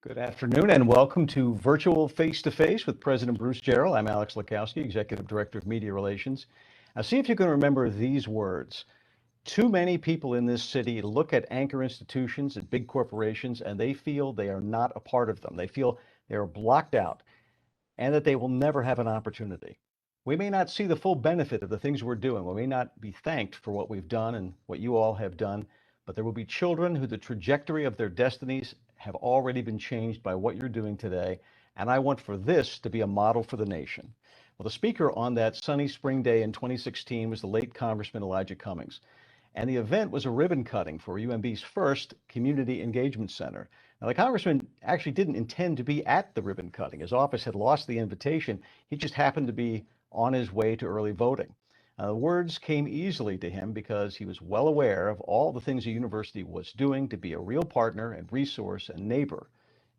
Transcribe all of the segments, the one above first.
Good afternoon and welcome to Virtual Face-to-Face with President Bruce Jarrell. I'm Alex Lakowski, Executive Director of Media Relations. Now see if you can remember these words. Too many people in this city look at anchor institutions and big corporations and they feel they are not a part of them. They feel they are blocked out and that they will never have an opportunity. We may not see the full benefit of the things we're doing. We may not be thanked for what we've done and what you all have done, but there will be children who the trajectory of their destinies have already been changed by what you're doing today. And I want for this to be a model for the nation. Well, the speaker on that sunny spring day in 2016 was the late Congressman Elijah Cummings. And the event was a ribbon cutting for UMB's first Community Engagement Center. Now, the congressman actually didn't intend to be at the ribbon cutting. His office had lost the invitation. He just happened to be on his way to early voting. The words came easily to him because he was well aware of all the things the university was doing to be a real partner and resource and neighbor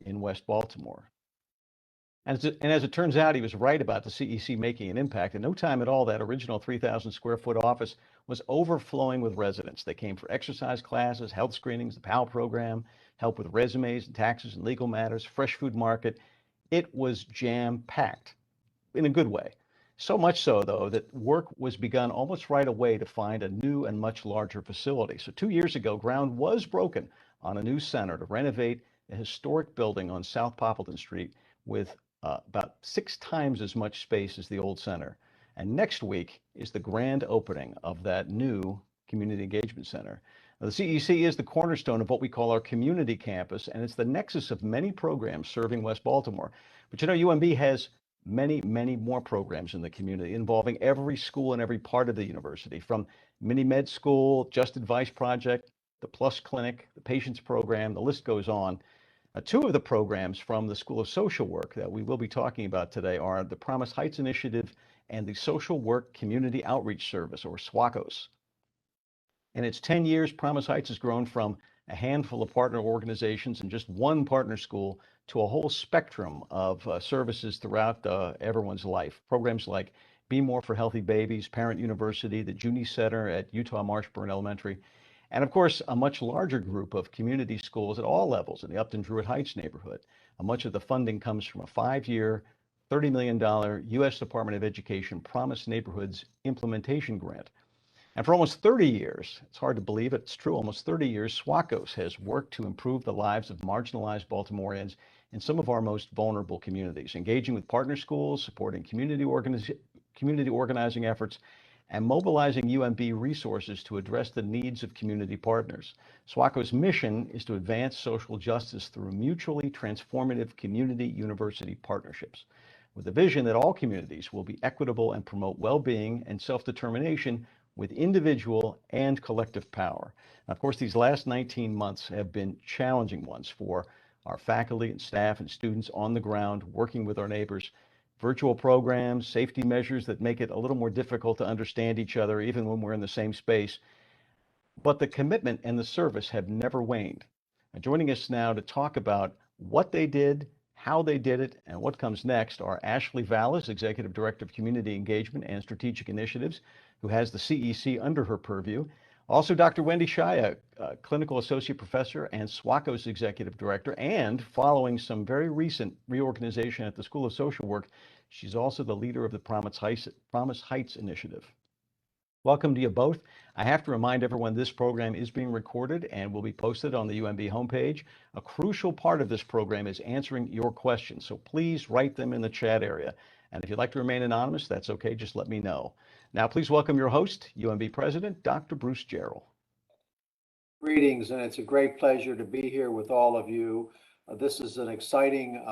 in West Baltimore. And as it turns out, he was right about the CEC making an impact. In no time at all, that original 3,000 square foot office was overflowing with residents. They came for exercise classes, health screenings, the PAL program, help with resumes and taxes and legal matters, fresh food market. It was jam-packed in a good way. So much so, though, that work was begun almost right away to find a new and much larger facility. So 2 years ago, ground was broken on a new center to renovate a historic building on South Poppleton Street with about 6 times as much space as the old center. And next week is the grand opening of that new Community Engagement Center. Now, the CEC is the cornerstone of what we call our community campus, and it's the nexus of many programs serving West Baltimore. But you know, UMB has many more programs in the community involving every school and every part of the university, from mini med school, Just Advice Project, the Plus Clinic, the Patients Program, the list goes on. Two of the programs from the School of Social Work that we will be talking about today are the Promise Heights Initiative and the Social Work Community Outreach Service, or SWACOS. In its 10 years, Promise Heights has grown from a handful of partner organizations and just one partner school to a whole spectrum of services throughout everyone's life. Programs like Be More for Healthy Babies, Parent University, the Junie Center at Utah Marshburn Elementary, and of course, a much larger group of community schools at all levels in the Upton Druid Heights neighborhood. Much of the funding comes from a 5-year, $30 million U.S. Department of Education Promise Neighborhoods implementation grant. And for almost 30 years, it's hard to believe it, it's true, almost 30 years, SWACOS has worked to improve the lives of marginalized Baltimoreans in some of our most vulnerable communities, engaging with partner schools, supporting community organizing efforts, and mobilizing UMB resources to address the needs of community partners. SWACO's mission is to advance social justice through mutually transformative community-university partnerships, with the vision that all communities will be equitable and promote well-being and self-determination with individual and collective power. Now, of course, these last 19 months have been challenging ones for our faculty and staff and students on the ground, working with our neighbors. Virtual programs, safety measures that make it a little more difficult to understand each other, even when we're in the same space. But the commitment and the service have never waned. Joining us now to talk about what they did, how they did it, and what comes next are Ashley Vallis, Executive Director of Community Engagement and Strategic Initiatives, who has the CEC under her purview. Also, Dr. Wendy Shia, Clinical Associate Professor and SWACO's Executive Director, and following some very recent reorganization at the School of Social Work, she's also the leader of the Promise Heights Initiative. Welcome to you both. I have to remind everyone this program is being recorded and will be posted on the UMB homepage. A crucial part of this program is answering your questions, so please write them in the chat area. And if you'd like to remain anonymous, that's okay, just let me know. Now, please welcome your host, UMB President, Dr. Bruce Jarrell. Greetings, and it's a great pleasure to be here with all of you. This is an exciting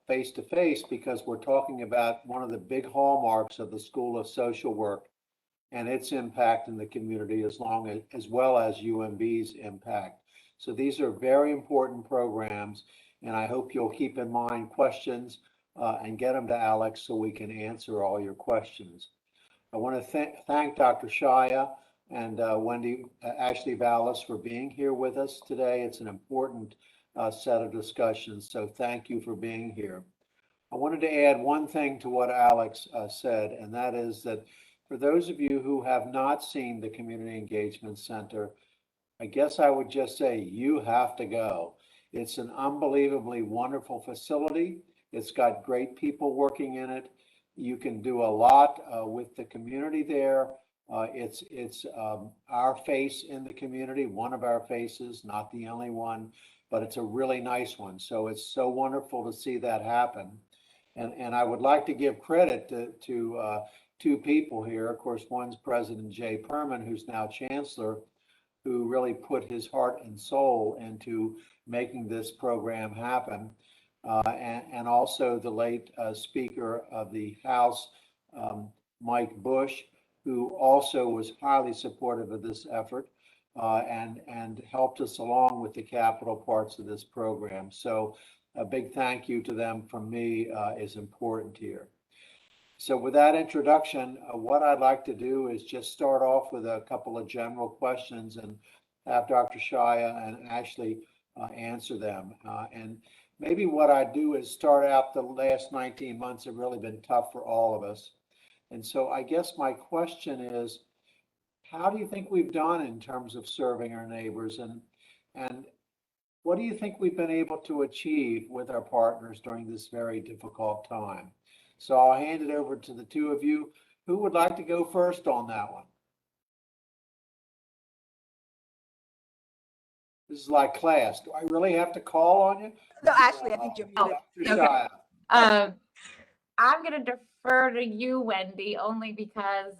face-to-face because we're talking about one of the big hallmarks of the School of Social Work and its impact in the community, as well as UMB's impact. So these are very important programs, and I hope you'll keep in mind questions and get them to Alex so we can answer all your questions. I want to thank Dr. Shia and Wendy Ashley Vallis for being here with us today. It's an important set of discussions, so thank you for being here. I wanted to add one thing to what Alex said, and that is that for those of you who have not seen the Community Engagement Center, I guess I would just say you have to go. It's an unbelievably wonderful facility. It's got great people working in it. You can do a lot with the community there. It's our face in the community, one of our faces, not the only one, but it's a really nice one. So it's so wonderful to see that happen. And I would like to give credit to two people here. Of course, one's President Jay Perman, who's now Chancellor, who really put his heart and soul into making this program happen. And also the late Speaker of the House, Mike Bush, who also was highly supportive of this effort and helped us along with the capital parts of this program. So a big thank you to them from me is important here. So with that introduction, what I'd like to do is just start off with a couple of general questions and have Dr. Shaya and Ashley answer them. And maybe what I do is start out, the last 19 months have really been tough for all of us. And so I guess my question is, how do you think we've done in terms of serving our neighbors? And what do you think we've been able to achieve with our partners during this very difficult time? So I'll hand it over to the two of you. Who would like to go first on that one? This is like class. Do I really have to call on you? No, Ashley, I think you're Oh, muted. okay. I'm going to defer to you, Wendy, only because,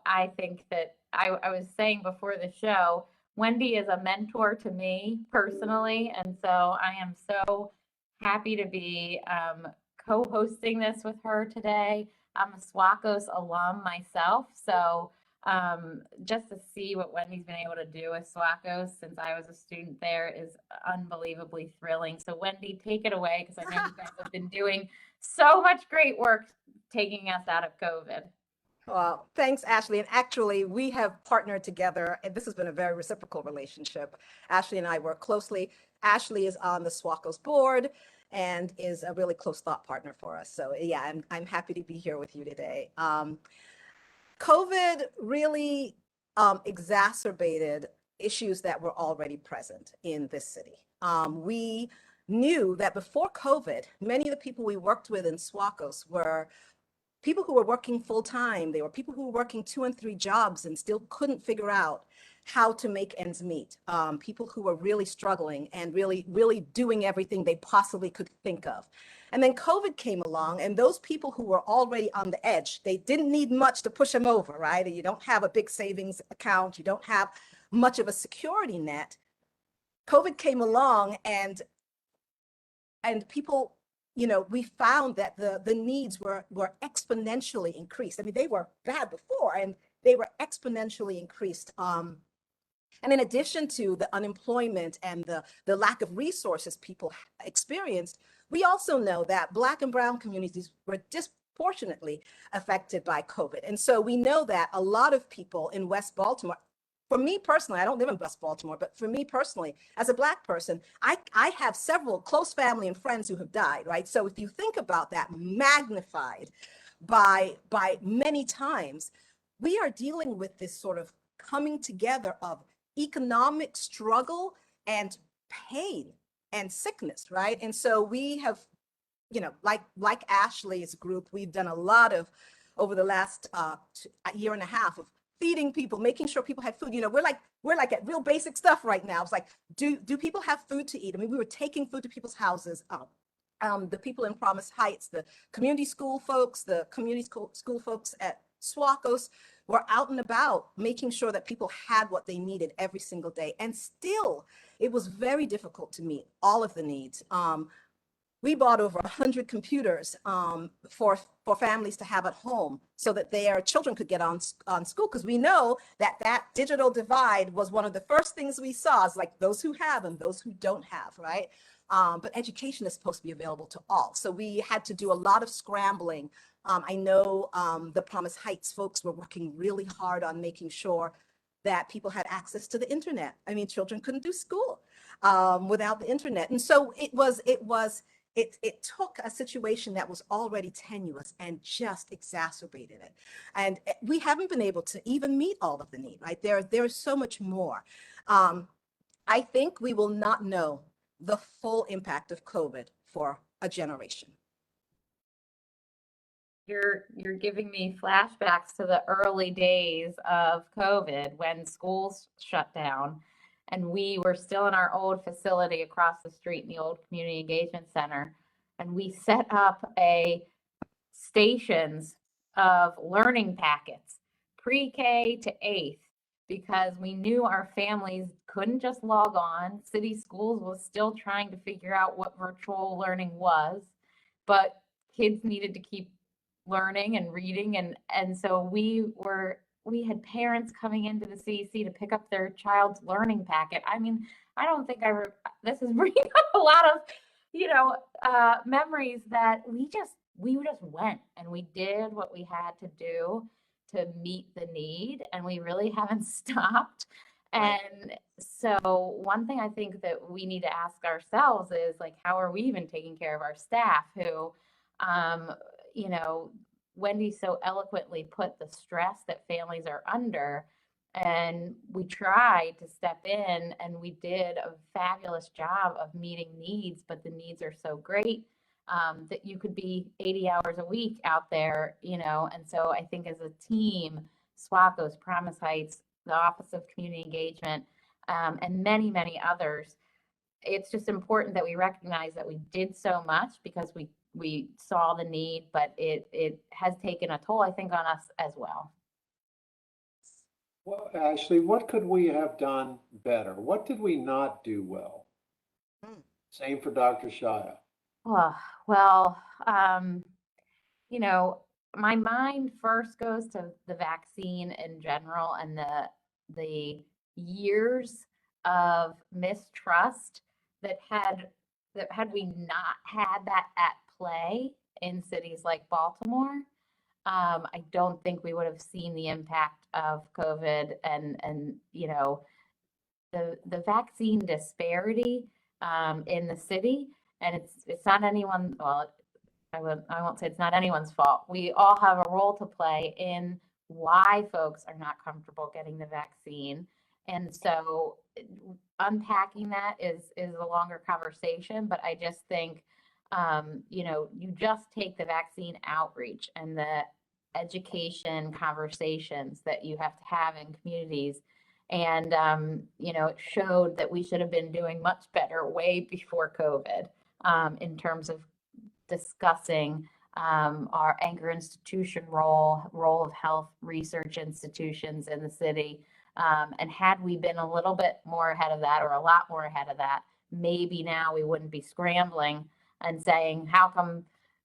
I think that I was saying before the show, Wendy is a mentor to me personally. And so I am so happy to be co-hosting this with her today. I'm a SWACOS alum myself. So just to see what Wendy's been able to do with SWACOS since I was a student there is unbelievably thrilling. So Wendy, take it away, because I know you guys have been doing so much great work taking us out of COVID. Well, thanks, Ashley. And actually, we have partnered together, and this has been a very reciprocal relationship. Ashley and I work closely. Ashley is on the SWACOS board and is a really close thought partner for us. So yeah, I'm happy to be here with you today. COVID really exacerbated issues that were already present in this city. We knew that before COVID, many of the people we worked with in SWACOS were people who were working full time. They were people who were working 2 and 3 jobs and still couldn't figure out how to make ends meet. People who were really struggling and really doing everything they possibly could think of. And then COVID came along, and those people who were already on the edge, they didn't need much to push them over, right? You don't have a big savings account. You don't have much of a security net. COVID came along and people, we found that the needs were exponentially increased. I mean, they were bad before, and they were exponentially increased. And in addition to the unemployment and the lack of resources people experienced, we also know that Black and Brown communities were disproportionately affected by COVID. And so we know that a lot of people in West Baltimore, for me personally, I don't live in West Baltimore, but for me personally, as a Black person, I have several close family and friends who have died, right? So if you think about that magnified by many times, we are dealing with this sort of coming together of economic struggle and pain and sickness, right? And so we have, like Ashley's group, we've done a lot of, over the last year and a half, of feeding people, making sure people had food. We're like at real basic stuff right now. It's like, do people have food to eat? I mean, we were taking food to people's houses. The people in Promise Heights, the community school folks, the community school folks at SWACOS were out and about making sure that people had what they needed every single day. And still, it was very difficult to meet all of the needs. We bought over 100 computers for families to have at home so that their children could get on school, because we know that digital divide was one of the first things we saw, is like those who have and those who don't have, right? But education is supposed to be available to all. So we had to do a lot of scrambling. I know the Promise Heights folks were working really hard on making sure that people had access to the internet. I mean, children couldn't do school without the internet. And so it took a situation that was already tenuous and just exacerbated it. And we haven't been able to even meet all of the need, right? There's so much more. I think we will not know the full impact of COVID for a generation. You're giving me flashbacks to the early days of COVID when schools shut down and we were still in our old facility across the street in the old community engagement center. And we set up stations of learning packets, pre-K to 8th, because we knew our families couldn't just log on. City schools was still trying to figure out what virtual learning was, but kids needed to keep learning and reading, and so we had parents coming into the CEC to pick up their child's learning packet. I mean, I don't think this is bringing up a lot of memories that we just went and we did what we had to do to meet the need, and we really haven't stopped. Right. And so one thing I think that we need to ask ourselves is, like, how are we even taking care of our staff who, Wendy so eloquently put the stress that families are under, and we tried to step in and we did a fabulous job of meeting needs, but the needs are so great that you could be 80 hours a week out there, and so I think as a team, SWACO's, Promise Heights, the Office of Community Engagement, and many, many others, it's just important that we recognize that we did so much because we saw the need, but it has taken a toll, I think, on us as well. Well, Ashley, what could we have done better? What did we not do well? Same for Dr. Shaya. Well, my mind first goes to the vaccine in general and the years of mistrust that had we not had that at play in cities like Baltimore, I don't think we would have seen the impact of COVID and the vaccine disparity in the city. And it's not anyone, well, I won't say it's not anyone's fault. We all have a role to play in why folks are not comfortable getting the vaccine. And so unpacking that is a longer conversation, but I just think, you just take the vaccine outreach and the education conversations that you have to have in communities. And, it showed that we should have been doing much better way before COVID in terms of discussing our anchor institution role of health research institutions in the city. And had we been a little bit more ahead of that, or a lot more ahead of that, maybe now we wouldn't be scrambling and saying, how come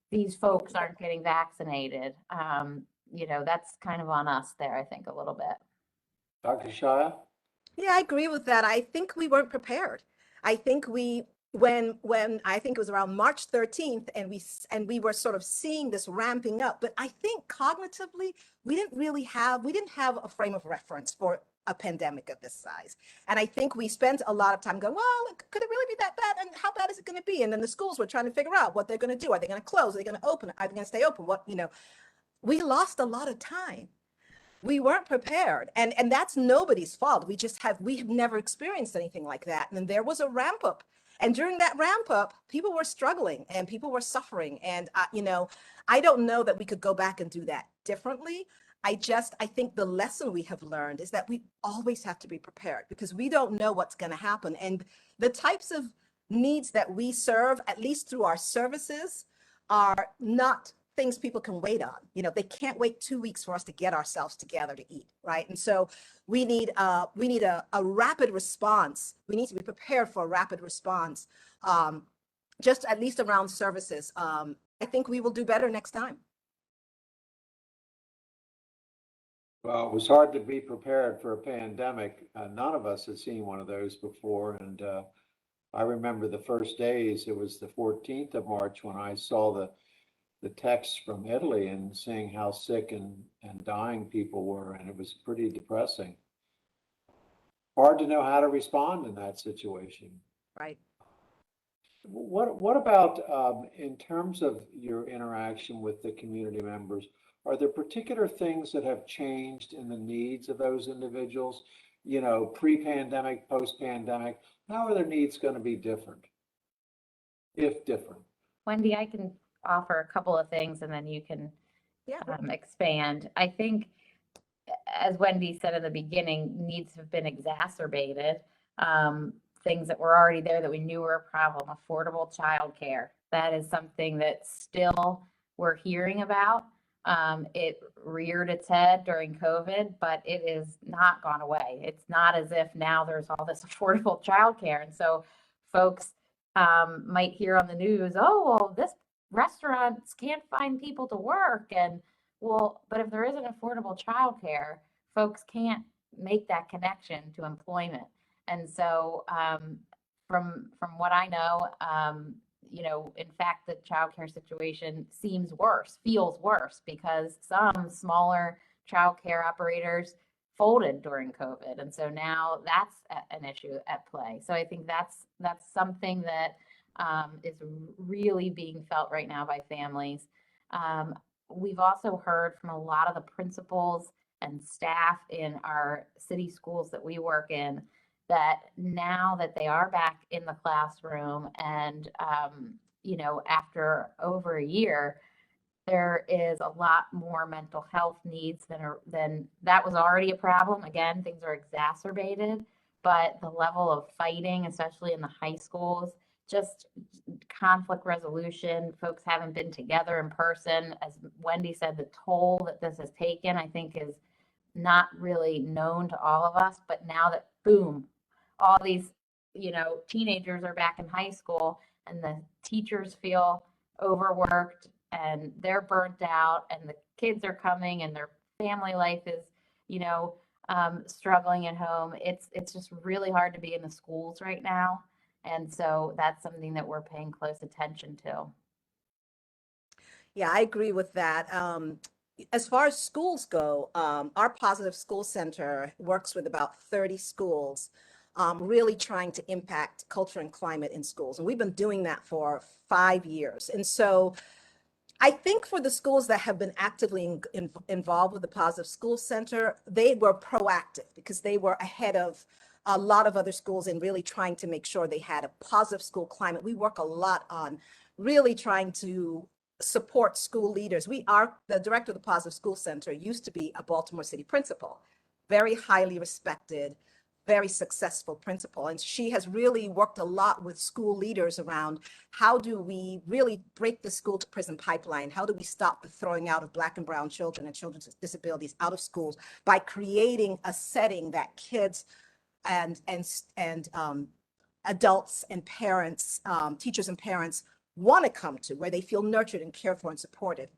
these folks aren't getting vaccinated? That's kind of on us there, I think, a little bit. Dr. Shaya? Yeah, I agree with that. I think we weren't prepared. I think when I think it was around March 13th and we were sort of seeing this ramping up, but I think cognitively we didn't have a frame of reference for a pandemic of this size. And I think we spent a lot of time going, well, could it really be that bad? And how bad is it going to be? And then the schools were trying to figure out what they're going to do. Are they going to close? Are they going to open? Are they going to stay open? We lost a lot of time. We weren't prepared. And that's nobody's fault. We have never experienced anything like that. And there was a ramp up. And during that ramp up, people were struggling and people were suffering. And, I don't know that we could go back and do that differently. I think the lesson we have learned is that we always have to be prepared because we don't know what's going to happen. And the types of needs that we serve, at least through our services, are not things people can wait on. They can't wait 2 weeks for us to get ourselves together to eat, right? And so we need a rapid response. We need to be prepared for a rapid response, just at least around services. I think we will do better next time. Well, it was hard to be prepared for a pandemic. None of us had seen one of those before. And I remember the first days, it was the 14th of March when I saw the texts from Italy and seeing how sick and dying people were. And it was pretty depressing. Hard to know how to respond in that situation. Right. What about in terms of your interaction with the community members? Are there particular things that have changed in the needs of those individuals? pre-pandemic, post-pandemic? How are their needs going to be different, if different? Wendy, I can offer a couple of things and then you can Yeah. expand. I think, as Wendy said in the beginning, needs have been exacerbated. Things that were already there that we knew were a problem, affordable childcare. That is something that still we're hearing about. It reared its head during COVID, but it is not gone away. It's not as if now there's all this affordable childcare. And so folks might hear on the news, oh, well, this restaurants can't find people to work. And well, but if there isn't affordable childcare, folks can't make that connection to employment. And so, from what I know, in fact, the childcare situation seems worse, feels worse, because some smaller childcare operators folded during COVID, and so now that's an issue at play. So I think that's something that is really being felt right now by families. We've also heard from a lot of the principals and staff in our city schools that we work in that now that they are back in the classroom and, after over a year, there is a lot more mental health needs than that was already a problem. Again, things are exacerbated, but the level of fighting, especially in the high schools, just conflict resolution, folks haven't been together in person. As Wendy said, the toll that this has taken, I think, is not really known to all of us. But now that, boom, all these, teenagers are back in high school and the teachers feel overworked and they're burnt out and the kids are coming and their family life is, struggling at home. It's just really hard to be in the schools right now. And so that's something that we're paying close attention to. Yeah, I agree with that. As far as schools go, our Positive School Center works with about 30 schools, really trying to impact culture and climate in schools. And we've been doing that for 5 years. And so I think for the schools that have been actively involved with the Positive School Center, they were proactive because they were ahead of a lot of other schools in really trying to make sure they had a positive school climate. We work a lot on really trying to support school leaders. The director of the Positive School Center used to be a Baltimore City principal, very highly respected, very successful principal. And she has really worked a lot with school leaders around how do we really break the school to prison pipeline? How do we stop the throwing out of Black and brown children and children with disabilities out of schools by creating a setting that kids and adults and parents, teachers and parents want to come to, where they feel nurtured and cared for and supported.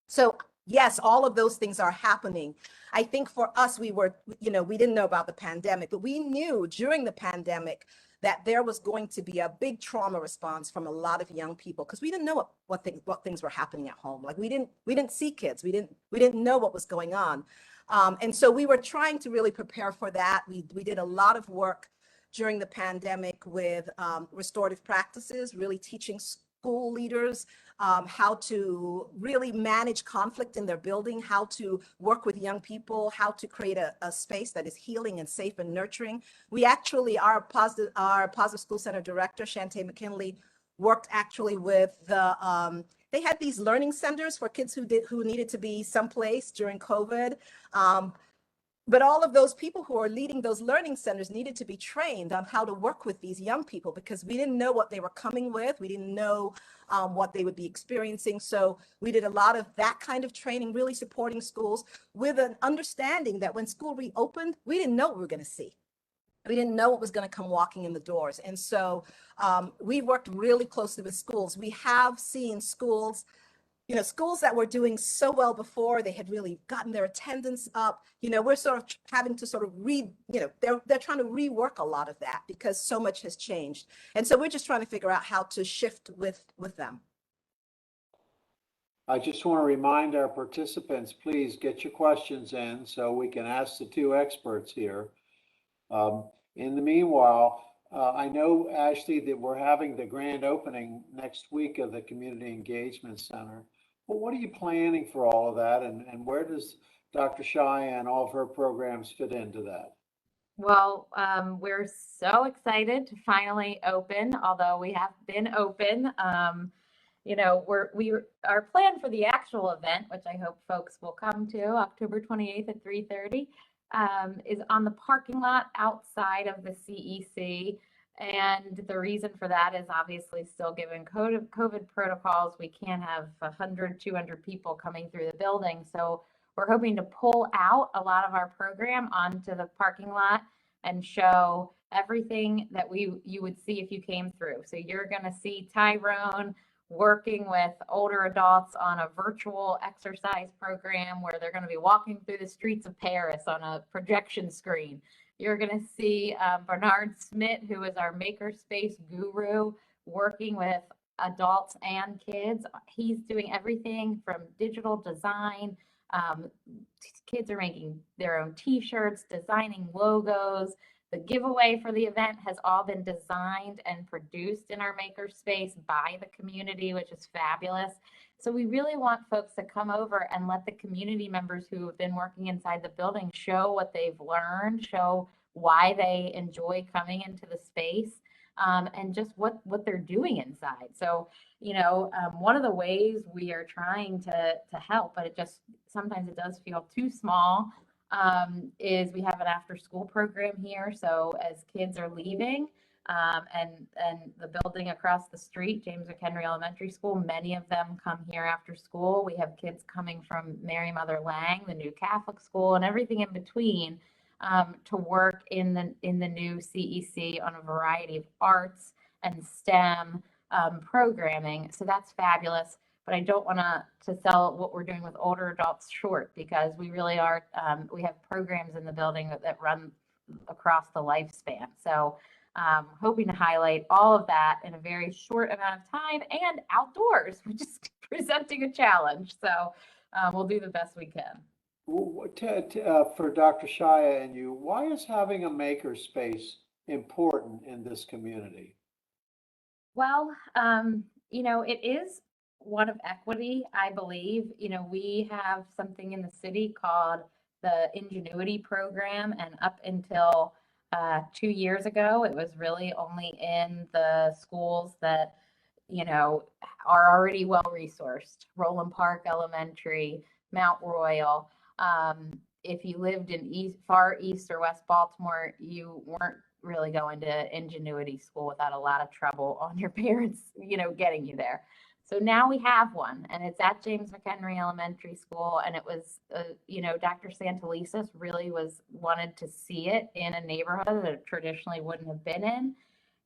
So yes, all of those things are happening. I think for us, we didn't know about the pandemic, but we knew during the pandemic that there was going to be a big trauma response from a lot of young people because we didn't know what things were happening at home. Like we didn't see kids. We didn't know what was going on. And so we were trying to really prepare for that. We did a lot of work during the pandemic with restorative practices, really teaching school leaders how to really manage conflict in their building, how to work with young people, how to create a space that is healing and safe and nurturing. We actually, our Positive School Center director, Shantae McKinley, worked actually with they had these learning centers for kids who needed to be someplace during COVID. But all of those people who are leading those learning centers needed to be trained on how to work with these young people because we didn't know what they were coming with. We didn't know what they would be experiencing. So we did a lot of that kind of training, really supporting schools with an understanding that when school reopened, we didn't know what we were going to see. We didn't know what was going to come walking in the doors. And so we worked really closely with schools. We have seen schools that were doing so well before, they had really gotten their attendance up. We're sort of having to sort of they're trying to rework a lot of that because so much has changed. And so we're just trying to figure out how to shift with them. I just want to remind our participants, please get your questions in so we can ask the two experts here. In the meanwhile, I know, Ashley, that we're having the grand opening next week of the Community Engagement Center. Well, what are you planning for all of that, and where does Dr. Shai and all of her programs fit into that? Well, we're so excited to finally open, although we have been open. You know, our plan for the actual event, which I hope folks will come to October 28th at 3:30, is on the parking lot outside of the CEC. And the reason for that is obviously still given COVID protocols. We can't have 100, 200 people coming through the building. So we're hoping to pull out a lot of our program onto the parking lot and show everything that you would see if you came through. So you're going to see Tyrone working with older adults on a virtual exercise program where they're going to be walking through the streets of Paris on a projection screen. You're going to see Bernard Smith, who is our makerspace guru, working with adults and kids. He's doing everything from digital design. Kids are making their own t-shirts, designing logos. The giveaway for the event has all been designed and produced in our makerspace by the community, which is fabulous. So we really want folks to come over and let the community members who have been working inside the building show what they've learned, show why they enjoy coming into the space, and just what they're doing inside. So, you know, one of the ways we are trying to help, but it just sometimes it does feel too small, is we have an after school program here. So as kids are leaving, and the building across the street, James McHenry Elementary School, many of them come here after school. We have kids coming from Mary Mother Lang, the new Catholic school, and everything in between, to work in the new CEC on a variety of arts and STEM programming. So that's fabulous. But I don't want to sell what we're doing with older adults short, because we really are, we have programs in the building that run across the lifespan. So hoping to highlight all of that in a very short amount of time and outdoors, which is presenting a challenge. So we'll do the best we can. For Dr. Shaya and you, why is having a makerspace important in this community? Well, you know, it is one of equity, I believe. You know, we have something in the city called the Ingenuity Program, and up until 2 years ago, it was really only in the schools that, you know, are already well resourced. Roland Park Elementary, Mount Royal. If you lived in far east or west Baltimore, you weren't really going to Ingenuity School without a lot of trouble on your parents, you know, getting you there. So now we have one, and it's at James McHenry Elementary School, and it was, you know, Dr. Santelises really wanted to see it in a neighborhood that traditionally wouldn't have been in.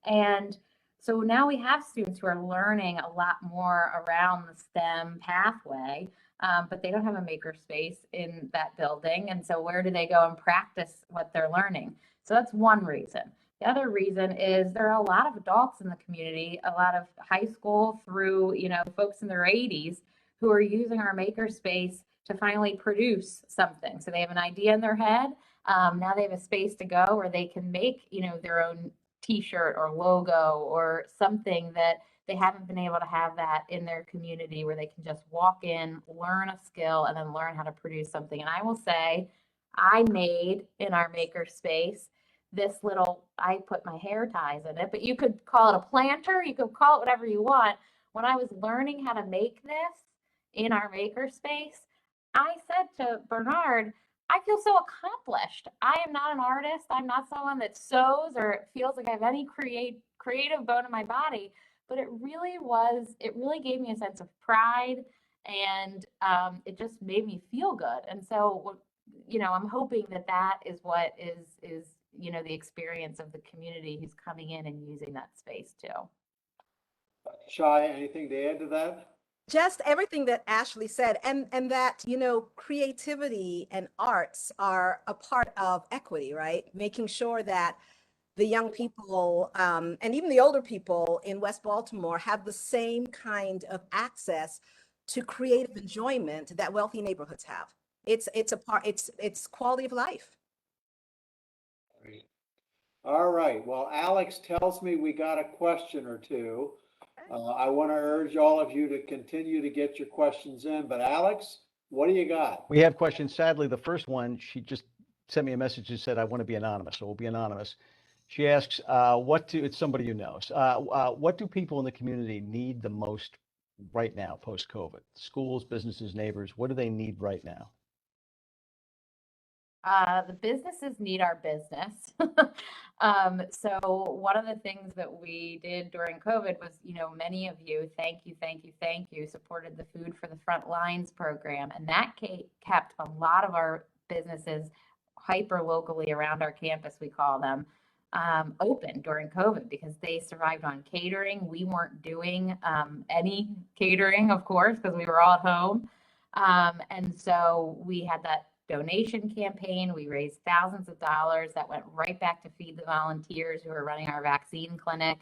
And so now we have students who are learning a lot more around the STEM pathway, but they don't have a makerspace in that building. And so where do they go and practice what they're learning? So that's one reason. The other reason is there are a lot of adults in the community, a lot of high school through, you know, folks in their 80s who are using our makerspace to finally produce something. So they have an idea in their head. Now they have a space to go where they can make, you know, their own t-shirt or logo or something that they haven't been able to have that in their community, where they can just walk in, learn a skill, and then learn how to produce something. And I will say, I made in our makerspace this little, I put my hair ties in it, but you could call it a planter, you could call it whatever you want. When I was learning how to make this in our makerspace, I said to Bernard, I feel so accomplished. I am not an artist. I'm not someone that sews or feels like I have any creative bone in my body, but it really gave me a sense of pride, and it just made me feel good. And so, you know, I'm hoping that is what is, you know, the experience of the community who's coming in and using that space too. Shai, anything to add to that? Just everything that Ashley said, and that, you know, creativity and arts are a part of equity, right? Making sure that the young people, and even the older people in West Baltimore have the same kind of access to creative enjoyment that wealthy neighborhoods have. It's quality of life. Great. All right. Well, Alex tells me we got a question or two. I want to urge all of you to continue to get your questions in. But Alex, what do you got? We have questions. Sadly, the first one, she just sent me a message that said, I want to be anonymous, so we'll be anonymous. She asks, it's somebody who knows, what do people in the community need the most right now, post-COVID? Schools, businesses, neighbors, what do they need right now? The businesses need our business. So one of the things that we did during COVID was, many of you, thank you, supported the Food for the Front Lines program. And that kept a lot of our businesses hyper locally around our campus, we call them, open during COVID because they survived on catering. We weren't doing any catering, of course, because we were all at home. And so we had that donation campaign. We raised thousands of dollars that went right back to feed the volunteers who are running our vaccine clinic.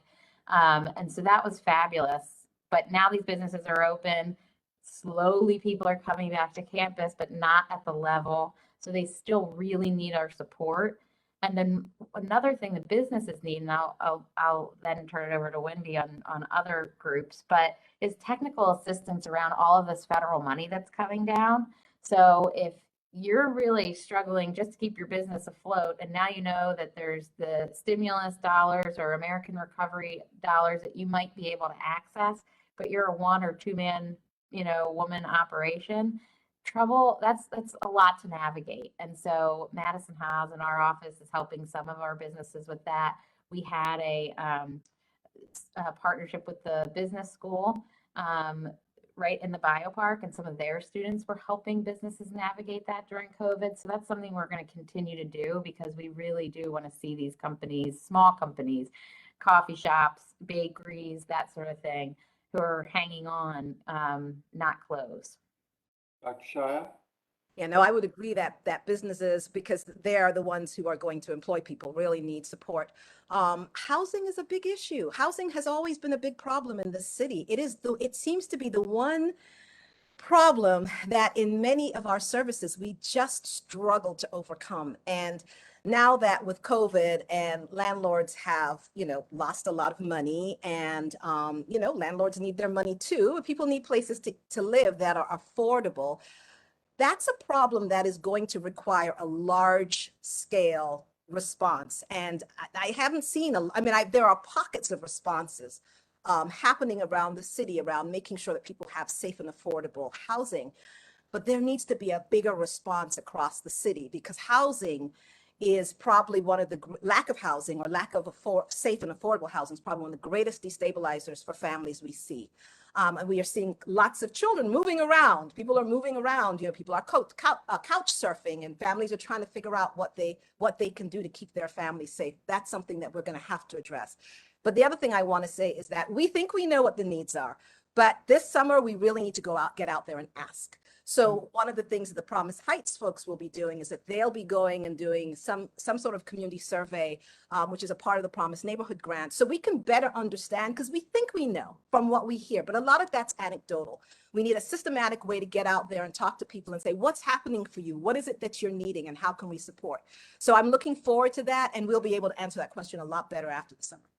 And so that was fabulous. But now these businesses are open. Slowly people are coming back to campus, but not at the level. So they still really need our support. And then another thing the businesses need, and I'll then turn it over to Wendy on other groups, but is technical assistance around all of this federal money that's coming down. So if you're really struggling just to keep your business afloat, and now you know that there's the stimulus dollars or American Recovery dollars that you might be able to access, but you're a one or two man, woman operation, that's a lot to navigate. And so Madison House in our office is helping some of our businesses with that. We had a partnership with the business school right in the biopark, and some of their students were helping businesses navigate that during COVID. So that's something we're going to continue to do because we really do want to see these companies, small companies, coffee shops, bakeries, that sort of thing, who are hanging on, not close. Dr. Shaya? Yeah, no, I would agree that businesses, because they're the ones who are going to employ people, really need support. Housing is a big issue. Housing has always been a big problem in this city. It seems to be the one problem that in many of our services we just struggle to overcome. And now that with COVID and landlords have, lost a lot of money, and landlords need their money too. People need places to live that are affordable. That's a problem that is going to require a large scale response. And I haven't seen, there are pockets of responses happening around the city around making sure that people have safe and affordable housing. But there needs to be a bigger response across the city, because housing is probably one of the lack of housing, or lack of safe and affordable housing is probably one of the greatest destabilizers for families we see. And we are seeing lots of children moving around. People are moving around. People are couch surfing, and families are trying to figure out what they can do to keep their families safe. That's something that we're going to have to address. But the other thing I want to say is that we think we know what the needs are, but this summer we really need to get out there and ask. So one of the things that the Promise Heights folks will be doing is that they'll be going and doing some sort of community survey, which is a part of the Promise Neighborhood Grant, so we can better understand, because we think we know from what we hear, but a lot of that's anecdotal. We need a systematic way to get out there and talk to people and say, what's happening for you? What is it that you're needing, and how can we support? So I'm looking forward to that, and we'll be able to answer that question a lot better after the summer.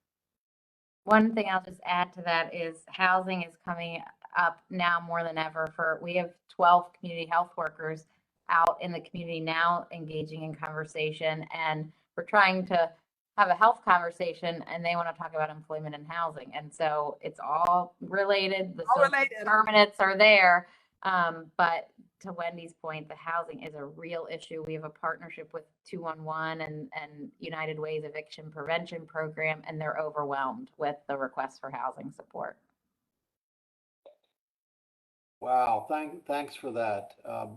One thing I'll just add to that is housing is coming up now more than ever. We have 12 community health workers out in the community now engaging in conversation, and we're trying to have a health conversation, and they want to talk about employment and housing. And so it's all related. The determinants are there. But to Wendy's point, the housing is a real issue. We have a partnership with 211 and United Way's eviction prevention program, and they're overwhelmed with the request for housing support. Wow, thanks for that.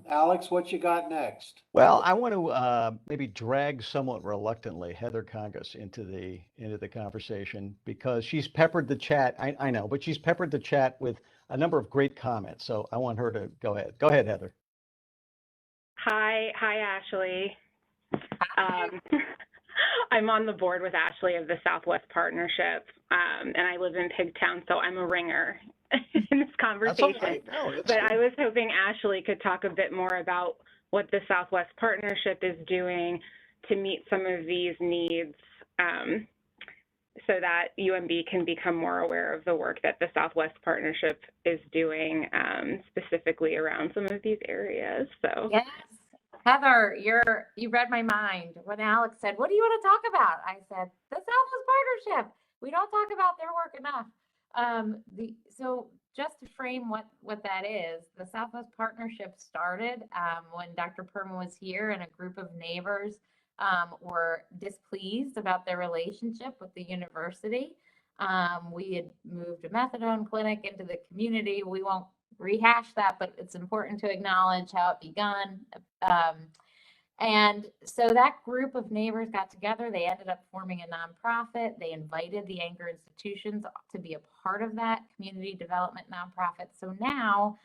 Alex, what you got next? Well, I want to maybe drag somewhat reluctantly Heather Congas into the conversation, because she's peppered the chat. I know, but she's peppered the chat with a number of great comments. So I want her to go ahead. Go ahead, Heather. Hi, Ashley. I'm on the board with Ashley of the Southwest Partnership, and I live in Pigtown, so I'm a ringer in this conversation. Right. No, but I was hoping Ashley could talk a bit more about what the Southwest Partnership is doing to meet some of these needs, so that UMB can become more aware of the work that the Southwest Partnership is doing, specifically around some of these areas. So yes, Heather, you read my mind. When Alex said, "What do you want to talk about?" I said, "The Southwest Partnership." We don't talk about their work enough. So just to frame what that is, the Southwest Partnership started when Dr. Perma was here, and a group of neighbors were displeased about their relationship with the university. We had moved a methadone clinic into the community. We won't rehash that, but it's important to acknowledge how it began. And so that group of neighbors got together. They ended up forming a nonprofit. They invited the anchor institutions to be a part of that community development nonprofit. So now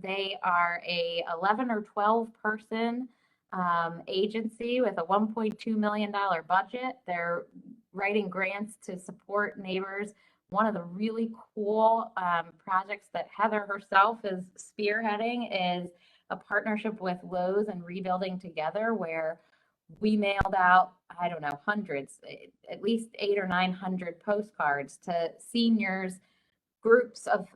they are a 11 or 12 person agency with a $1.2 million budget. They're writing grants to support neighbors. One of the really cool projects that Heather herself is spearheading is a partnership with Lowe's and Rebuilding Together, where we mailed out, I don't know, hundreds, at least 800 or 900 postcards to seniors, groups of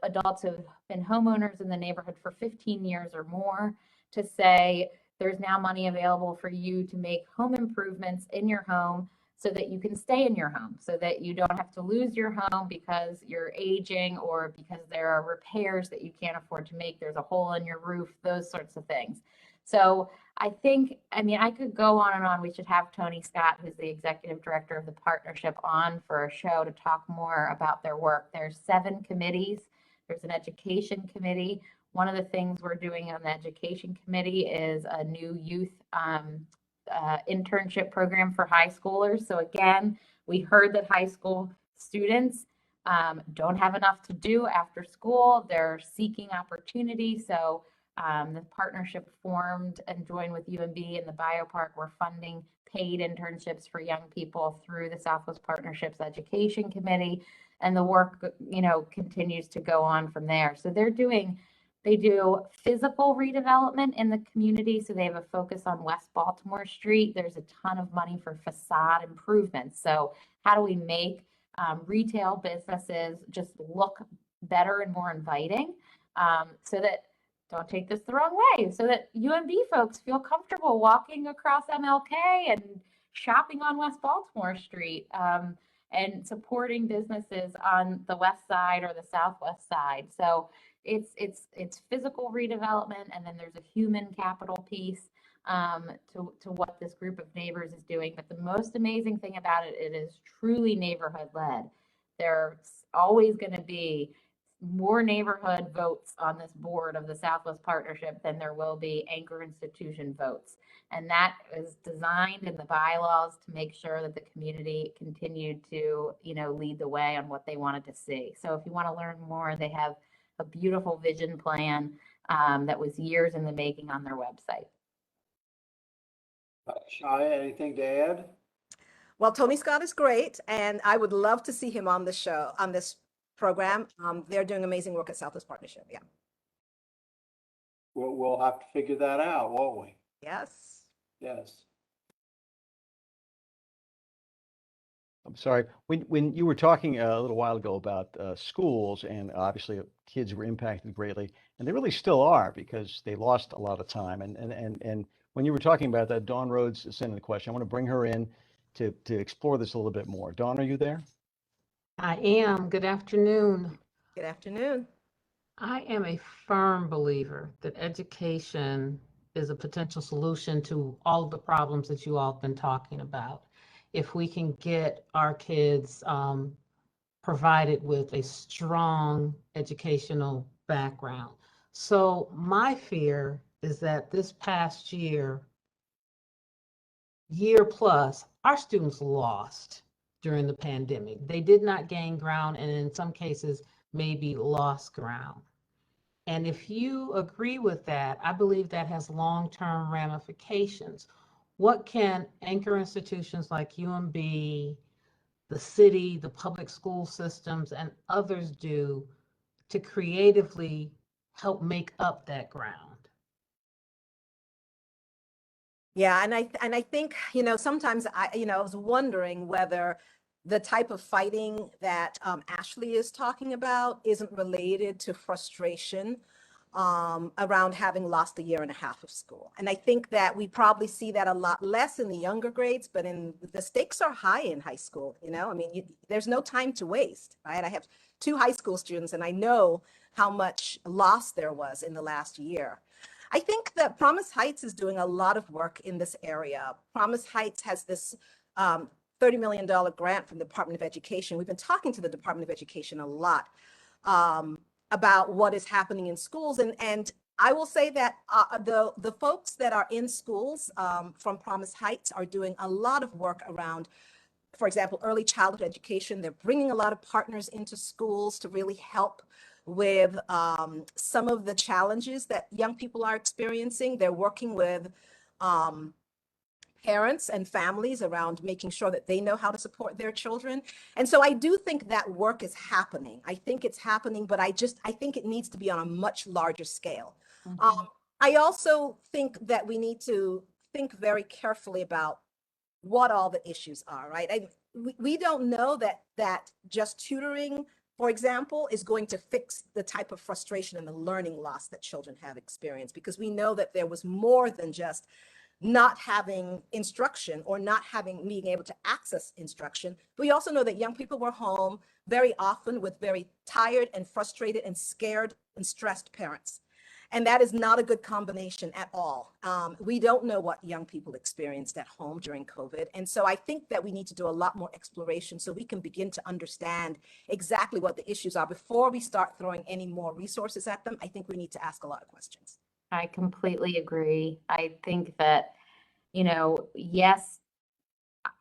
adults who've been homeowners in the neighborhood for 15 years or more, to say there's now money available for you to make home improvements in your home so that you can stay in your home, so that you don't have to lose your home because you're aging or because there are repairs that you can't afford to make. There's a hole in your roof, those sorts of things. So I could go on and on. We should have Tony Scott, who's the executive director of the partnership, on for a show to talk more about their work. There's 7 committees. There's an education committee. One of the things we're doing on the education committee is a new youth internship program for high schoolers. So again, we heard that high school students don't have enough to do after school. They're seeking opportunity. So the partnership formed and joined with UMB and the Biopark. We're funding paid internships for young people through the Southwest Partnerships Education Committee. And the work, continues to go on from there. So they do physical redevelopment in the community. So they have a focus on West Baltimore Street. There's a ton of money for facade improvements. So how do we make retail businesses just look better and more inviting, so that, don't take this the wrong way, so that UMB folks feel comfortable walking across MLK and shopping on West Baltimore Street, and supporting businesses on the west side or the southwest side. So it's physical redevelopment, and then there's a human capital piece to what this group of neighbors is doing. But the most amazing thing about it, it is truly neighborhood led. There's always going to be more neighborhood votes on this board of the Southwest Partnership than there will be anchor institution votes. And that is designed in the bylaws to make sure that the community continued to, lead the way on what they wanted to see. So if you want to learn more, they have a beautiful vision plan that was years in the making on their website. Shia, anything to add? Well, Tony Scott is great, and I would love to see him on the show, on this program. They're doing amazing work at Southwest Partnership. Yeah. We'll have to figure that out, won't we? Yes. Yes. I'm sorry, when you were talking a little while ago about schools, and obviously kids were impacted greatly, and they really still are because they lost a lot of time. And when you were talking about that, Dawn Rhodes sent in a question. I want to bring her in to explore this a little bit more. Dawn, are you there? I am. Good afternoon. Good afternoon. I am a firm believer that education is a potential solution to all of the problems that you all have been talking about. If we can get our kids provided with a strong educational background. So my fear is that this past year plus, our students lost during the pandemic. They did not gain ground, and in some cases, maybe lost ground. And if you agree with that, I believe that has long-term ramifications. What can anchor institutions like UMB, the city, the public school systems, and others do to creatively help make up that ground? Yeah, and I think, sometimes I was wondering whether the type of fighting that Ashley is talking about isn't related to frustration around having lost a year and a half of school. And I think that we probably see that a lot less in the younger grades, but the stakes are high in high school. I mean, there's no time to waste, right? I have 2 high school students, and I know how much loss there was in the last year. I think that Promise Heights is doing a lot of work in this area. Promise Heights has this $30 million grant from the Department of Education. We've been talking to the Department of Education a lot about what is happening in schools. And I will say that the folks that are in schools from Promise Heights are doing a lot of work around, for example, early childhood education. They're bringing a lot of partners into schools to really help with some of the challenges that young people are experiencing. They're working with parents and families around making sure that they know how to support their children. And so I do think that work is happening. I think it's happening, but I think it needs to be on a much larger scale. I also think that we need to think very carefully about what all the issues are, right? We don't know that just tutoring, for example, is going to fix the type of frustration and the learning loss that children have experienced, because we know that there was more than just not having instruction or not being able to access instruction. But we also know that young people were home very often with very tired and frustrated and scared and stressed parents. And that is not a good combination at all. We don't know what young people experienced at home during COVID. And so I think that we need to do a lot more exploration so we can begin to understand exactly what the issues are before we start throwing any more resources at them. I think we need to ask a lot of questions. I completely agree. I think that, yes,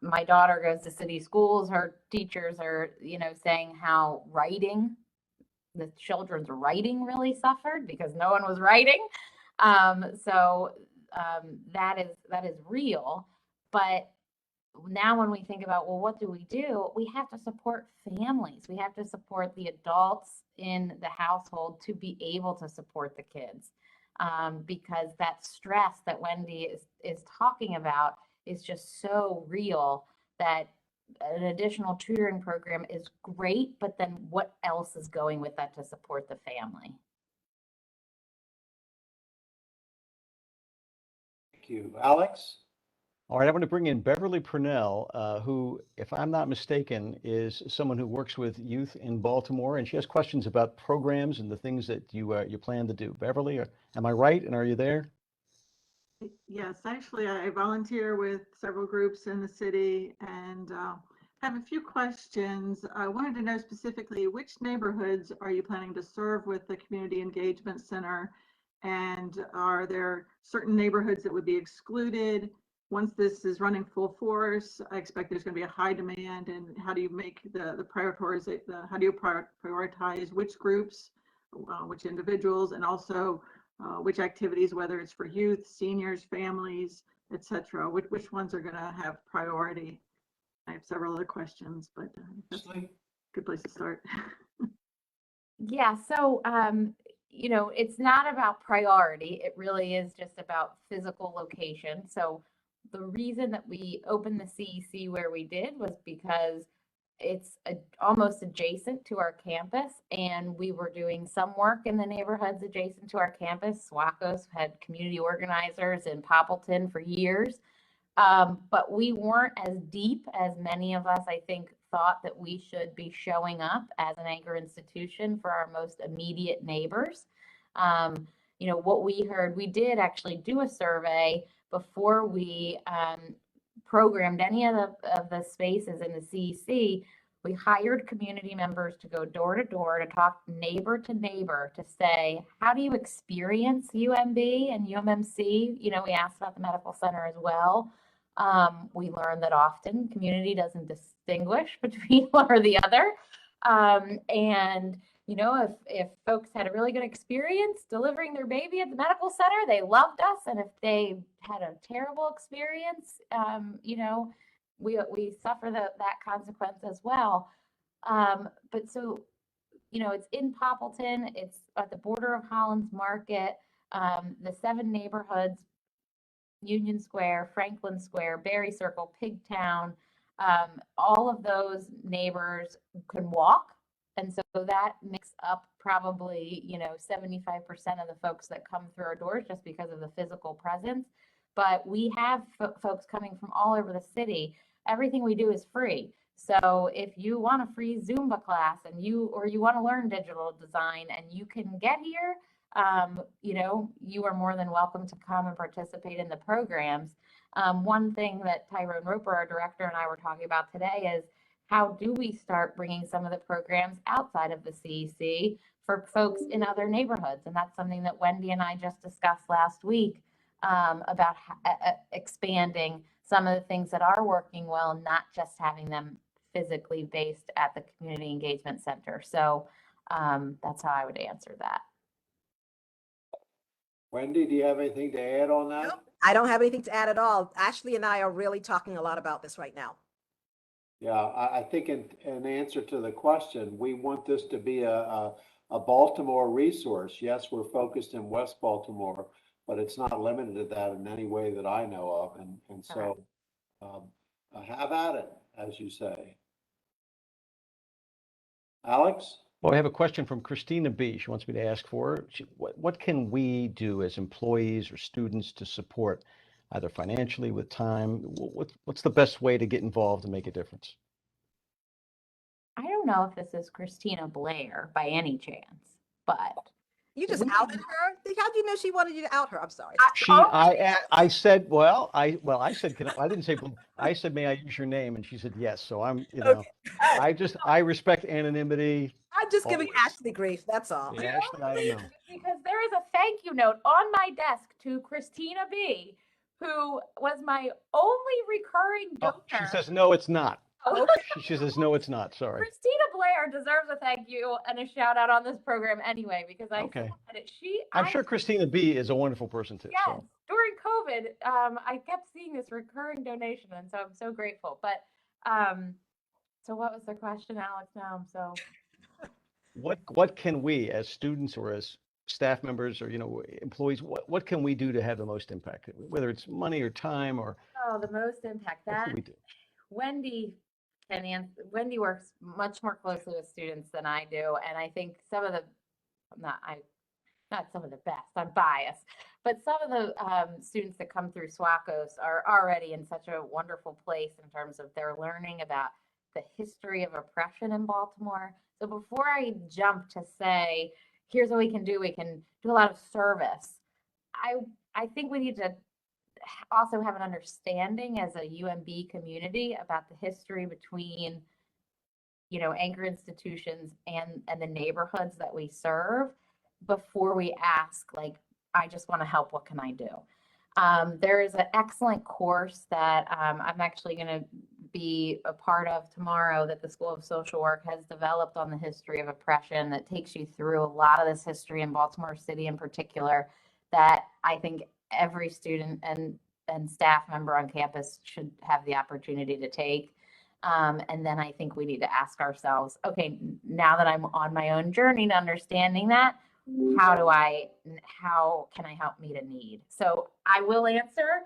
my daughter goes to city schools. Her teachers are, saying how the children's writing really suffered because no one was writing. So that is real. But now when we think about, well, what do? We have to support families. We have to support the adults in the household to be able to support the kids. Because that stress that Wendy is talking about is just so real that an additional tutoring program is great, but then what else is going with that to support the family? Thank you. Alex? All right, I want to bring in Beverly Purnell, who, if I'm not mistaken, is someone who works with youth in Baltimore, and she has questions about programs and the things that you plan to do. Beverly, am I right, and are you there? Yes, actually, I volunteer with several groups in the city and have a few questions. I wanted to know specifically which neighborhoods are you planning to serve with the Community Engagement Center? And are there certain neighborhoods that would be excluded? Once this is running full force, I expect there's going to be a high demand. And how do you make the prioritization? How do you prioritize which groups, which individuals, and also which activities, whether it's for youth, seniors, families, etc., which ones are going to have priority? I have several other questions, but that's a good place to start. Yeah, so it's not about priority. It really is just about physical location. So the reason that we opened the CEC where we did was because it's almost adjacent to our campus, and we were doing some work in the neighborhoods adjacent to our campus. SWACO's had community organizers in Poppleton for years, but we weren't as deep as many of us, I think, thought that we should be showing up as an anchor institution for our most immediate neighbors. What we heard, we did actually do a survey before we programmed any of the spaces in the CEC. We hired community members to go door to door to talk neighbor to neighbor to say, how do you experience UMB and UMMC? We asked about the medical center as well. We learned that often community doesn't distinguish between one or the other. If folks had a really good experience delivering their baby at the medical center, they loved us. And if they had a terrible experience, we suffer that consequence as well. But so, it's in Poppleton, it's at the border of Holland's Market, the 7 neighborhoods, Union Square, Franklin Square, Berry Circle, Pigtown, all of those neighbors can walk And so that makes up probably, 75% of the folks that come through our doors just because of the physical presence. But we have folks coming from all over the city. Everything we do is free. So if you want a free Zumba class and you want to learn digital design and you can get here, you are more than welcome to come and participate in the programs. One thing that Tyrone Roper, our director, and I were talking about today is how do we start bringing some of the programs outside of the CEC for folks in other neighborhoods? And that's something that Wendy and I just discussed last week about expanding some of the things that are working well, not just having them physically based at the Community Engagement Center. So that's how I would answer that. Wendy, do you have anything to add on that? Nope, I don't have anything to add at all. Ashley and I are really talking a lot about this right now. Yeah, I think in answer to the question, we want this to be a Baltimore resource. Yes, we're focused in West Baltimore, but it's not limited to that in any way that I know of. And so have at it, as you say. Alex? Well, I have a question from Christina B. She wants me to ask for her. What can we do as employees or students to support, either financially, with time? What's the best way to get involved and make a difference? I don't know if this is Christina Blair by any chance, but You just outed her? How'd you know she wanted you to out her? I'm sorry. I said, I said, I didn't say, I said, may I use your name? And she said, yes. So I'm, Okay. I respect anonymity. I'm just giving Always. Ashley grief, that's all. Yeah, Ashley, I don't know. Because there is a thank you note on my desk to Christina B, who was my only recurring donor. Oh, she says, no, it's not. Oh. She says, no, it's not. Sorry. Christina Blair deserves a thank you and a shout out on this program anyway, because I Okay. said it. I'm sure Christina B is a wonderful person too. Yes, So. during COVID, I kept seeing this recurring donation, and so I'm so grateful. But so what was the question, Alex? Now I'm so. What can we as students or as staff members or employees, what can we do to have the most impact, whether it's money or time or The most impact what that can we do? Wendy can answer. Wendy works much more closely with students than I do, and I think some of the not some of the best, I'm biased, but some of the students that come through SWACOS are already in such a wonderful place in terms of their learning about the history of oppression in Baltimore. So before I jump to say, here's what we can do a lot of service. I think we need to also have an understanding as a UMB community about the history between, anchor institutions and the neighborhoods that we serve before we ask, like, I just want to help, what can I do? There is an excellent course that I'm actually going to be a part of tomorrow that the School of Social Work has developed on the history of oppression that takes you through a lot of this history in Baltimore City in particular that I think every student and staff member on campus should have the opportunity to take. And then I think we need to ask ourselves, okay, now that I'm on my own journey to understanding that, how can I help meet a need? So I will answer,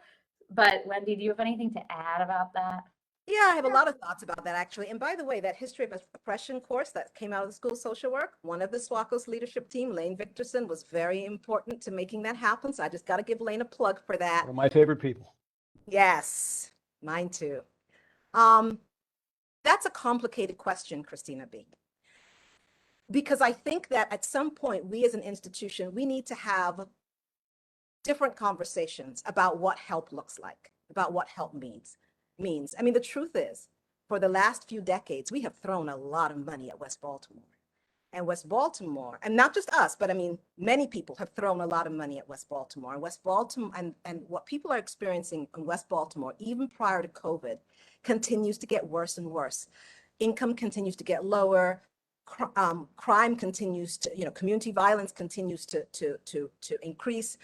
but Wendy, do you have anything to add about that? Yeah, I have a lot of thoughts about that actually. And by the way, that history of oppression course that came out of the School of Social Work, one of the SWACOS leadership team, Lane Victorson, was very important to making that happen. So I just got to give Lane a plug for that. One of my favorite people. Yes, mine too. That's a complicated question, Christina B. Because I think that at some point, we as an institution, we need to have different conversations about what help looks like, about what help means. I mean, the truth is, for the last few decades, we have thrown a lot of money at West Baltimore. And West Baltimore, and not just us, but I mean, many people have thrown a lot of money at West Baltimore. And West Baltimore, and what people are experiencing in West Baltimore, even prior to COVID, continues to get worse and worse. Income continues to get lower. Crime continues to, community violence continues to increase.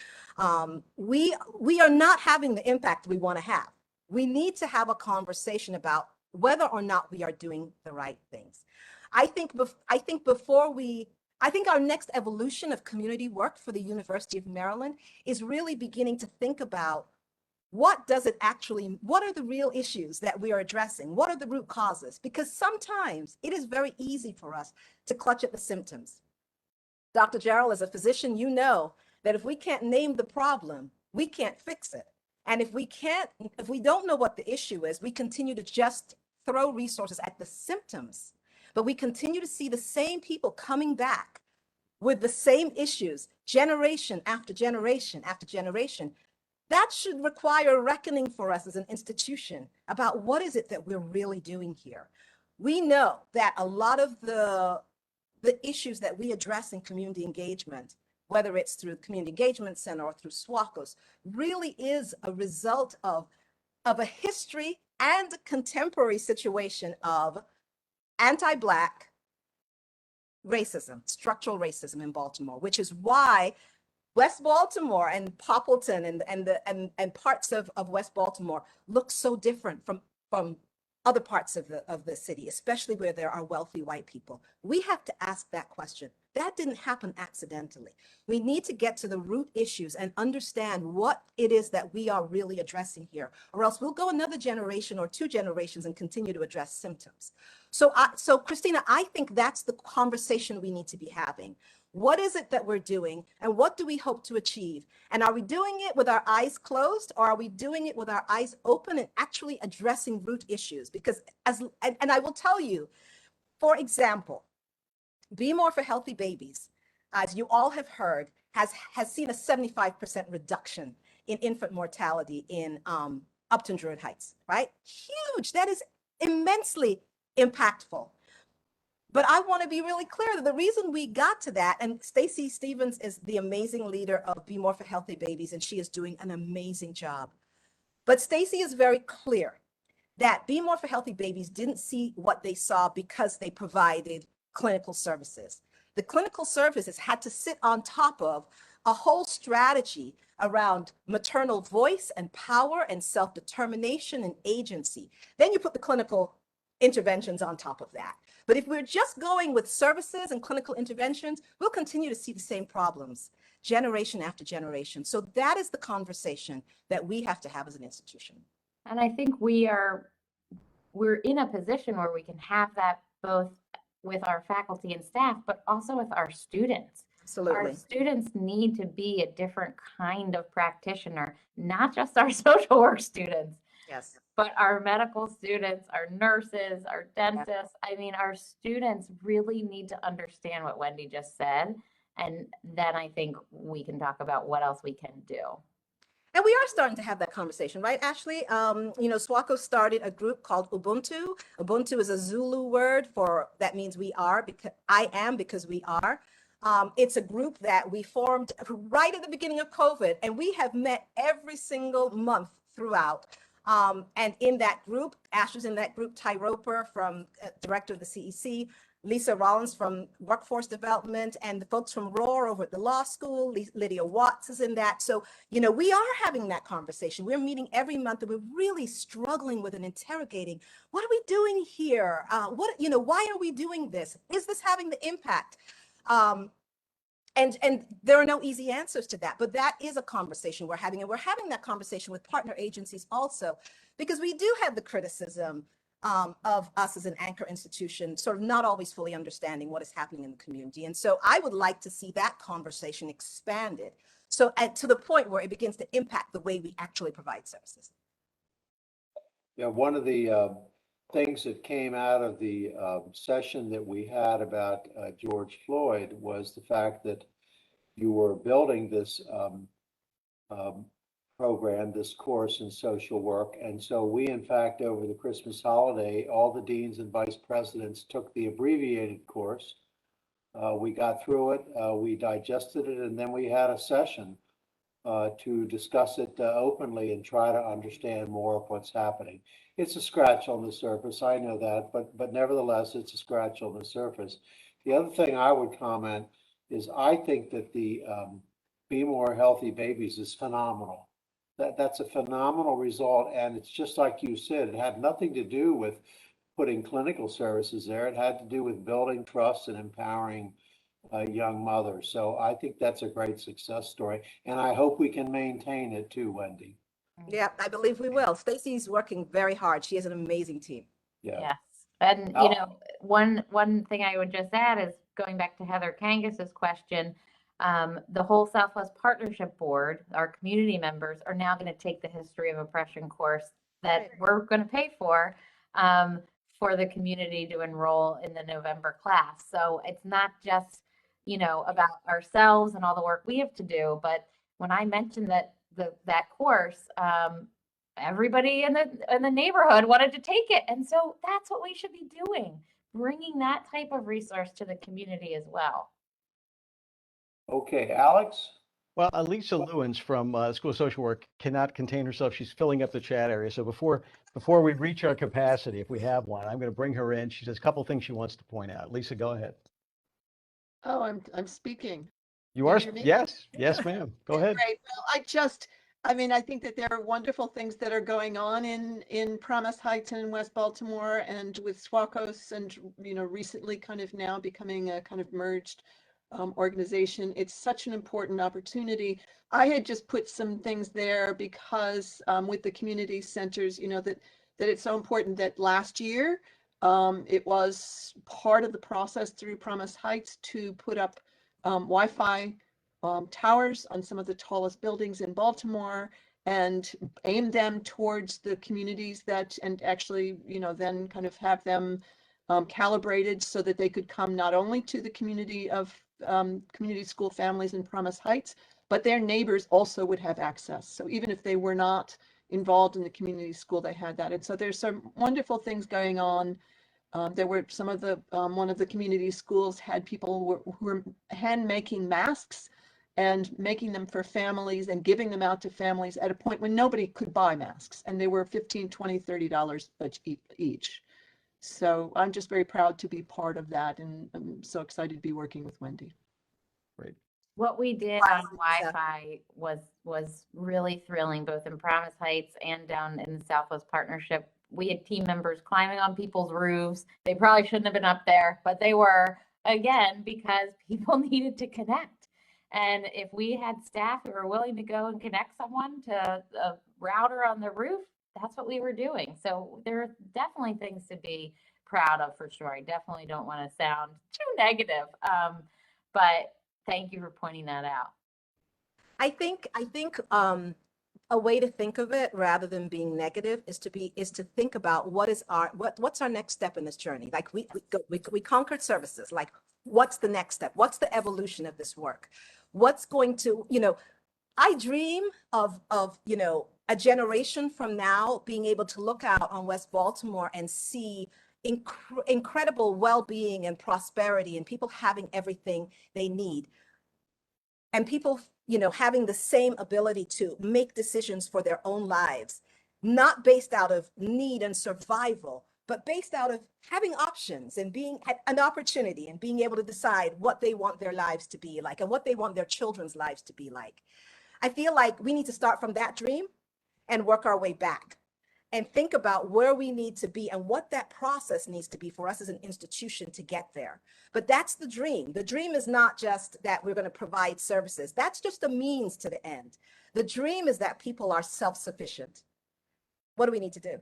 We are not having the impact we want to have. We need to have a conversation about whether or not we are doing the right things. I think our next evolution of community work for the University of Maryland is really beginning to think about what are the real issues that we are addressing? What are the root causes? Because sometimes it is very easy for us to clutch at the symptoms. Dr. Jarrell, as a physician, you know that if we can't name the problem, we can't fix it. And if we don't know what the issue is, we continue to just throw resources at the symptoms, but we continue to see the same people coming back with the same issues generation after generation after generation. That should require a reckoning for us as an institution about what is it that we're really doing here. We know that a lot of the issues that we address in community engagement, whether it's through the Community Engagement Center or through SWACOS, really is a result of a history and a contemporary situation of anti-Black racism, structural racism in Baltimore, which is why West Baltimore and Poppleton and parts of West Baltimore look so different from other parts of the city, especially where there are wealthy white people. We have to ask that question. That didn't happen accidentally. We need to get to the root issues and understand what it is that we are really addressing here, or else we'll go another generation or 2 generations and continue to address symptoms. So Christina, I think that's the conversation we need to be having. What is it that we're doing, and what do we hope to achieve? And are we doing it with our eyes closed, or are we doing it with our eyes open and actually addressing root issues? Because and I will tell you, for example, Be More for Healthy Babies, as you all have heard, has seen a 75% reduction in infant mortality in Upton Druid Heights, right? Huge. That is immensely impactful. But I want to be really clear that the reason we got to that, and Stacey Stevens is the amazing leader of Be More for Healthy Babies, and she is doing an amazing job. But Stacey is very clear that Be More for Healthy Babies didn't see what they saw because they provided clinical services. The clinical services had to sit on top of a whole strategy around maternal voice and power and self-determination and agency. Then you put the clinical interventions on top of that. But if we're just going with services and clinical interventions, we'll continue to see the same problems generation after generation. So that is the conversation that we have to have as an institution. And I think we're in a position where we can have that both with our faculty and staff, but also with our students. Absolutely. Our students need to be a different kind of practitioner, not just our social work students. Yes. But our medical students, our nurses, our dentists, I mean, our students really need to understand what Wendy just said. And then I think we can talk about what else we can do. And we are starting to have that conversation, right, Ashley? SWACO started a group called Ubuntu. Ubuntu is a Zulu word that means we are, because I am because we are. It's a group that we formed right at the beginning of COVID, and we have met every single month throughout. And in that group, Ashley's in that group, Ty Roper from director of the CEC, Lisa Rollins from Workforce Development, and the folks from Roar over at the law school, Lydia Watts is in that. So, we are having that conversation. We're meeting every month, and we're really struggling with and interrogating, what are we doing here? Why are we doing this? Is this having the impact? And there are no easy answers to that, but that is a conversation we're having, and we're having that conversation with partner agencies also, because we do have the criticism of us as an anchor institution, sort of not always fully understanding what is happening in the community. And so I would like to see that conversation expanded, so to the point where it begins to impact the way we actually provide services. Yeah, one of the things that came out of the session that we had about George Floyd was the fact that you were building this program, this course in social work. And so we, in fact, over the Christmas holiday, all the deans and vice presidents took the abbreviated course. We got through it, we digested it, and then we had a session to discuss it openly and try to understand more of what's happening. It's a scratch on the surface, I know that, but nevertheless, it's a scratch on the surface. The other thing I would comment is I think that the Be More Healthy Babies is phenomenal. That's a phenomenal result, and it's just like you said, it had nothing to do with putting clinical services there. It had to do with building trust and empowering young mothers. So I think that's a great success story, and I hope we can maintain it too, Wendy. Yeah, I believe we will. Stacy's working very hard. She has an amazing team. Yeah. Yes. And, you Al- know, one thing I would just add is going back to Heather Kangus's question, the whole Southwest Partnership Board, our community members are now going to take the history of oppression course that Right. we're going to pay for the community to enroll in the November class. So it's not just, you know, about ourselves and all the work we have to do, but when I mentioned that course, everybody in the neighborhood wanted to take it, and so that's what we should be doing, bringing that type of resource to the community as well. Okay, Alex? Well, Lisa Lewins from School of Social Work cannot contain herself. She's filling up the chat area. So before we reach our capacity, if we have one, I'm going to bring her in. She has a couple things she wants to point out. Lisa, go ahead. Oh, I'm speaking. You Can are, you hear me? yes, ma'am. Go ahead. Great. Well, I mean, I think that there are wonderful things that are going on in Promise Heights and in West Baltimore and with Swakos and, you know, recently kind of now becoming a kind of merged organization. It's such an important opportunity. I had just put some things there because with the community centers, you know, that it's so important that last year it was part of the process through Promise Heights to put up Wi-Fi towers on some of the tallest buildings in Baltimore and aim them towards the communities that, and actually, you know, then kind of have them calibrated so that they could come not only to the community of community school families in Promise Heights, but their neighbors also would have access. So even if they were not involved in the community school, they had that. And so there's some wonderful things going on. There were some of the, one of the community schools had people who were hand making masks and making them for families and giving them out to families at a point when nobody could buy masks. And they were $15, $20, $30 each. So I'm just very proud to be part of that. And I'm so excited to be working with Wendy. Great. What we did on Wi-Fi was really thrilling, both in Promise Heights and down in the Southwest Partnership. We had team members climbing on people's roofs. They probably shouldn't have been up there, but they were, again, because people needed to connect. And if we had staff who were willing to go and connect someone to a router on the roof, that's what we were doing. So there are definitely things to be proud of, for sure. I definitely don't want to sound too negative, but thank you for pointing that out. I think a way to think of it rather than being negative is to think about what's our next step in this journey. Like we conquered services. Like, what's the next step? What's the evolution of this work? What's going to, you know, I dream of, you know, a generation from now being able to look out on West Baltimore and see incredible well-being and prosperity and people having everything they need. And people, you know, having the same ability to make decisions for their own lives, not based out of need and survival, but based out of having options and being an opportunity and being able to decide what they want their lives to be like and what they want their children's lives to be like. I feel like we need to start from that dream and work our way back and think about where we need to be and what that process needs to be for us as an institution to get there. But that's the dream. The dream is not just that we're going to provide services. That's just a means to the end. The dream is that people are self-sufficient. What do we need to do?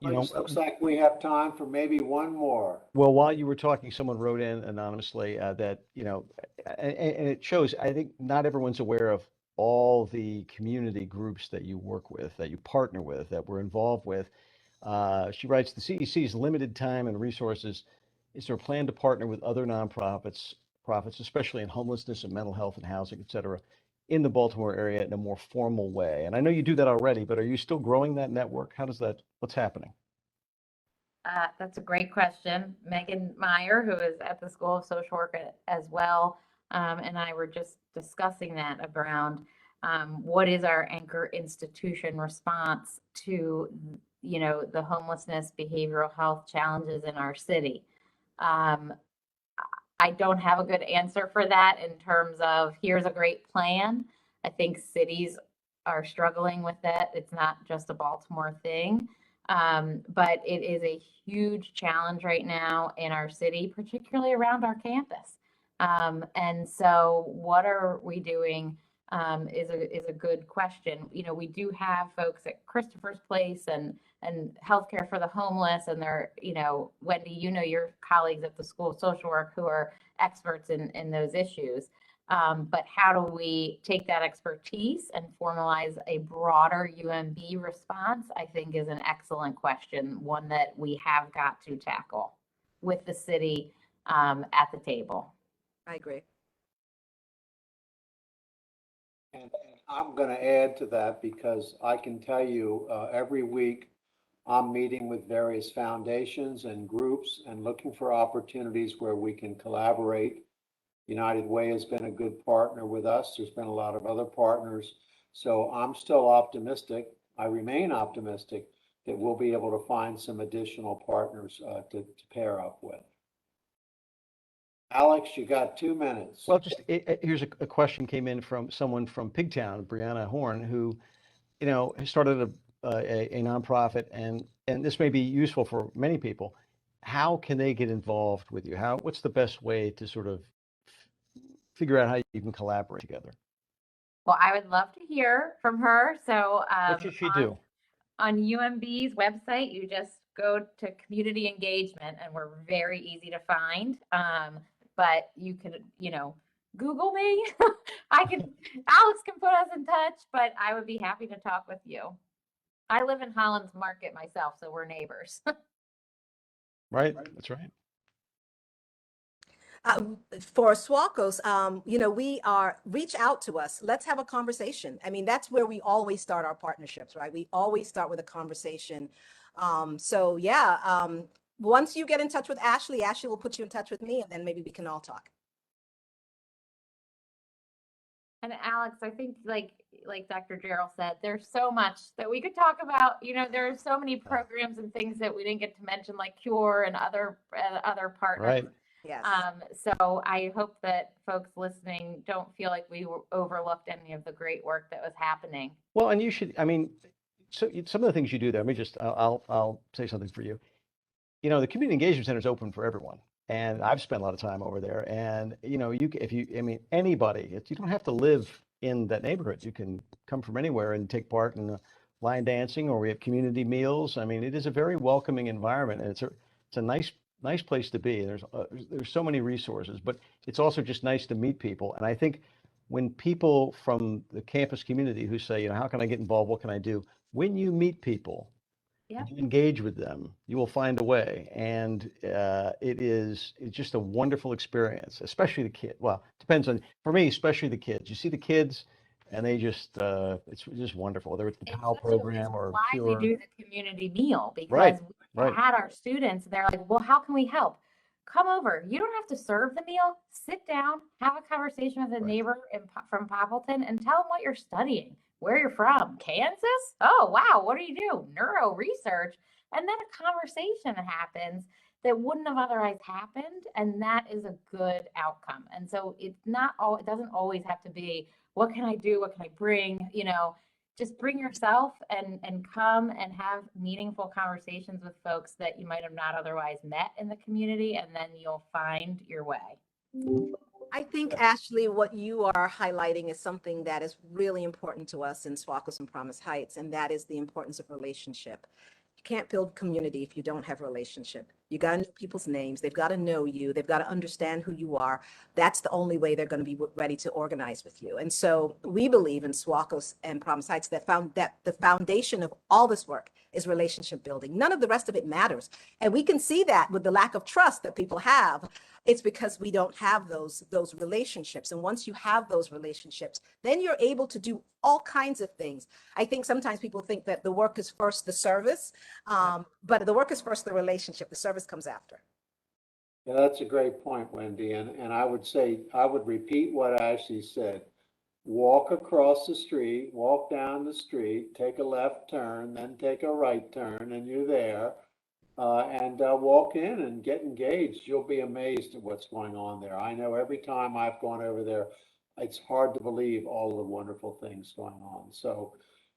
You know, Looks like we have time for maybe one more. well, while you were talking, someone wrote in anonymously that, you know, and it shows, I think not everyone's aware of all the community groups that you work with, that you partner with, that we're involved with. She writes, the CEC's limited time and resources. Is there a plan to partner with other nonprofits, especially in homelessness and mental health and housing, et cetera, in the Baltimore area in a more formal way? And I know you do that already, but are you still growing that network? What's happening? That's a great question. Megan Meyer, who is at the School of Social Work as well, and I were just discussing that around what is our anchor institution response to, you know, the homelessness, behavioral health challenges in our city. I don't have a good answer for that in terms of here's a great plan. I think cities are struggling with that. It's not just a Baltimore thing. But it is a huge challenge right now in our city, particularly around our campus. And so what are we doing is a good question. You know, we do have folks at Christopher's Place and healthcare for the homeless, and they're, you know, Wendy, you know, your colleagues at the School of Social Work who are experts in those issues. But how do we take that expertise and formalize a broader UMB response, I think is an excellent question, one that we have got to tackle with the city at the table. I agree. And I'm going to add to that because I can tell you every week I'm meeting with various foundations and groups and looking for opportunities where we can collaborate. United Way has been a good partner with us. There's been a lot of other partners. So I'm still optimistic. I remain optimistic that we'll be able to find some additional partners to pair up with. Alex, you got 2 minutes. Well, just here's a question came in from someone from Pigtown, Brianna Horn, who, you know, has started a nonprofit, and this may be useful for many people. How can they get involved with you? What's the best way to sort of figure out how you can collaborate together? Well, I would love to hear from her. So What should she do? On UMB's website, you just go to community engagement, and we're very easy to find. But you can, you know, Google me. Alex can put us in touch, but I would be happy to talk with you. I live in Holland's Market myself, so we're neighbors. Right, that's right. For SWACOs, you know, reach out to us. Let's have a conversation. I mean, that's where we always start our partnerships, right? We always start with a conversation. So yeah, once you get in touch with Ashley will put you in touch with me, and then maybe we can all talk. And Alex, I think like Dr. Jarrell said, there's so much that we could talk about. You know, there are so many programs and things that we didn't get to mention, like Cure and other partners. Right. Yes. So I hope that folks listening don't feel like we overlooked any of the great work that was happening. Well, and you should, I mean, so some of the things you do there, let me just, I'll say something for you. You know, the Community Engagement Center is open for everyone. And I've spent a lot of time over there. And, you know, I mean, anybody, you don't have to live in that neighborhood. You can come from anywhere and take part in line dancing, or we have community meals. I mean, it is a very welcoming environment, and it's a nice place to be. There's so many resources, but it's also just nice to meet people. And I think when people from the campus community who say, you know, how can I get involved? What can I do? When you meet people, Yep. you engage with them, you will find a way. And it's just a wonderful experience, especially the kid. Well, it depends on, for me, especially the kids. You see the kids and they just, it's just wonderful. Whether it's the PAL program or why Cure. we do the community meal, because Right. we had our students, they're like, well, how can we help? Come over. You don't have to serve the meal. Sit down, have a conversation with a neighbor from Poppleton, and tell them what you're studying, where you're from. Kansas? Oh, wow. What do you do? Neuro research. And then a conversation happens that wouldn't have otherwise happened. And that is a good outcome. And so it doesn't always have to be, what can I do? What can I bring? You know, just bring yourself and come and have meaningful conversations with folks that you might have not otherwise met in the community, and then you'll find your way. I think, Ashley, what you are highlighting is something that is really important to us in SWACOs and Promise Heights, and that is the importance of relationship. You can't build community if you don't have relationship. You got to know people's names. They've got to know you. They've got to understand who you are. That's the only way they're going to be ready to organize with you. And so we believe in SWACOs and Promise Heights that the foundation of all this work is relationship building. None of the rest of it matters. And we can see that with the lack of trust that people have. It's because we don't have those relationships. And once you have those relationships, then you're able to do all kinds of things. I think sometimes people think that the work is first the service, but the work is first the relationship. The service comes after. Yeah, that's a great point, Wendy. And I would say, I would repeat what Ashley said. Walk across the street, walk down the street, take a left turn, then take a right turn, and you're there. And walk in and get engaged. You'll be amazed at what's going on there. I know every time I've gone over there, it's hard to believe all the wonderful things going on. So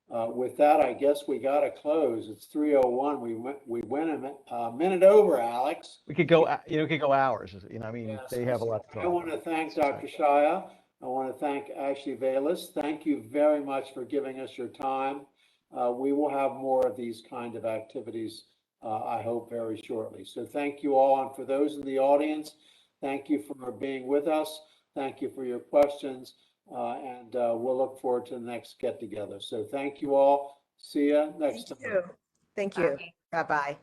With that, I guess we got to close. It's 3:01. We went a minute over, Alex. We could go, we could go hours. I mean, Yes, they have a lot to talk I want to about. thank Dr. Shaya. I want to thank Ashley Vallis. Thank you very much for giving us your time. We will have more of these kind of activities, I hope, very shortly. So thank you all. And for those in the audience, thank you for being with us. Thank you for your questions. And we'll look forward to the next get together. So thank you all. See you next time. Thank you. Bye. Bye-bye.